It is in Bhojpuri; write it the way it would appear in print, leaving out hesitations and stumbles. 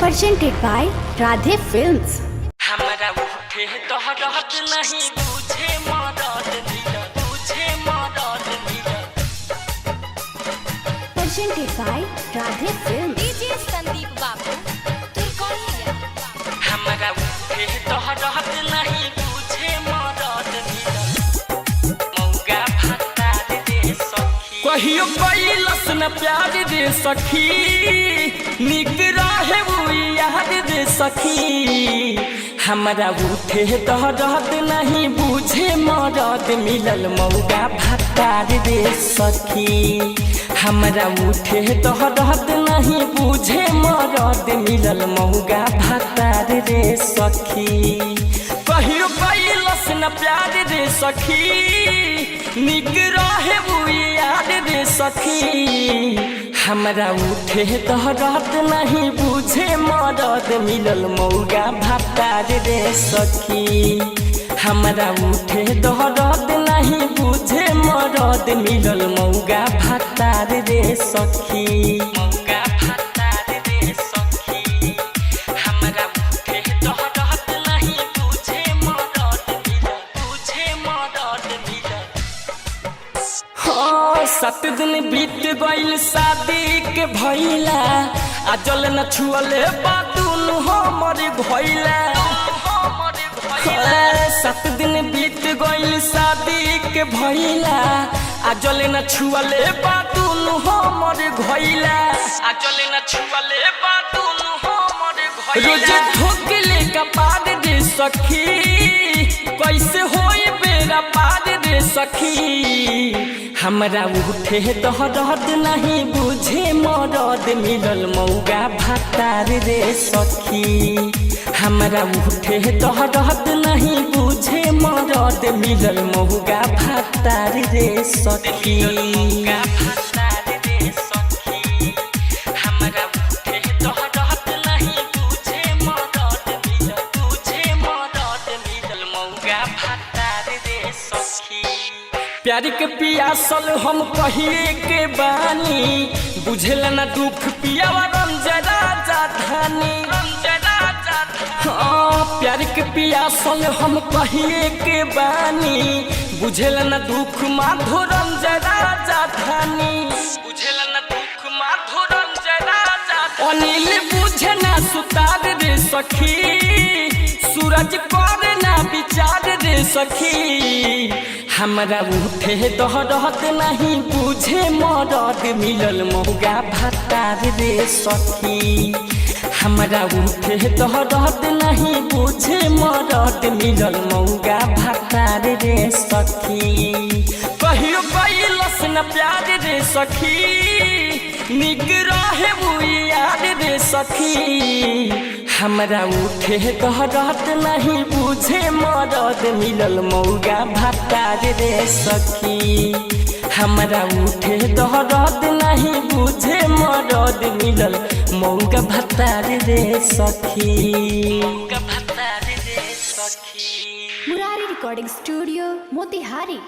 presented by Radhe Films. हमरा उठे तोहरत नहीं बुझे मदद दिया तुझे मदद दिया Presented by Radhe Films. DJ Sandeep बाबू तुर्कोलिया। हमरा उठे तोहरत नहीं बुझे मदद दिया मौका फटा दे सखी कहियो कैलस न प्यार दे सखी निक रहे वो याद दे सखी हमरा उठे तोहरत नहीं बुझे मदद मिलल मौका फटा दे सखी हमरा उठे तोहरत नहीं बुझे मदद मिलल मौका फटा दे सखी कहियो कैलस न प्यार दे सखी निक रहे वो याद दे सखी हमरा उठे तोहरत नहीं बुझे मदद मिलल मौका फटा दे सखी हमरा उठे तोहरत नहीं बुझे मदद मिलल मौका फटा दे सखी मौका फटा दे सखी हमरा उठे तोहरत नहीं बुझे मदद मिलल हाँ 7 दिन बीत गइल शादी के भइला आ जल न छुअले बातुन हमर भइला 7 दिन बीत गइल शादी के भइला आ जल न छुअले बातुन हमर भइला आ जल न छुअले बातुन हमर भइला रोज ठोकले कपाद दे सखी कैसे होई बेरा पाद दे सखी हमरा उठे तोहरत नहीं बुझे मदद मिलल मौका फटा दे सखी हमरा उठे तोहरत नहीं बुझे मदद मिलल मौका फटा दे सखी मौका फटा दे सखी हमरा उठे तोहरत नहीं बुझे मदद मिलल मौका फटा दे सखी प्यार के पियासल हम कहिए के बानी बुझल न दुख पियावा रंजरा जाधानी हाँ प्यार के पियासल हम कहिए के बानी बुझल न दुख माधो रंजरा जाधानी बुझल न दुख माधो रंजरा जाधानी अनिल बुझे न सुतार दे सखी सूरज करे न विचार दे सखी हमरा उठे तोहरत नहीं बुझे मदद मिलल मौका फटा दे सखी हमरा उठे तोहरत नहीं बुझे मदद मिलल मौका फटा दे सखी कहियो कैलस न प्यार दे सखी निक रहे वो याद दे सखी हमरा उठे तोहरत नहीं बुझे मदद मिलल मौका फटा दे सखी हमरा उठे तोहरत नहीं बुझे मदद मिलल मौका फटा दे सखी मौका फटा दे सखी Murari Recording Studio, Motihari.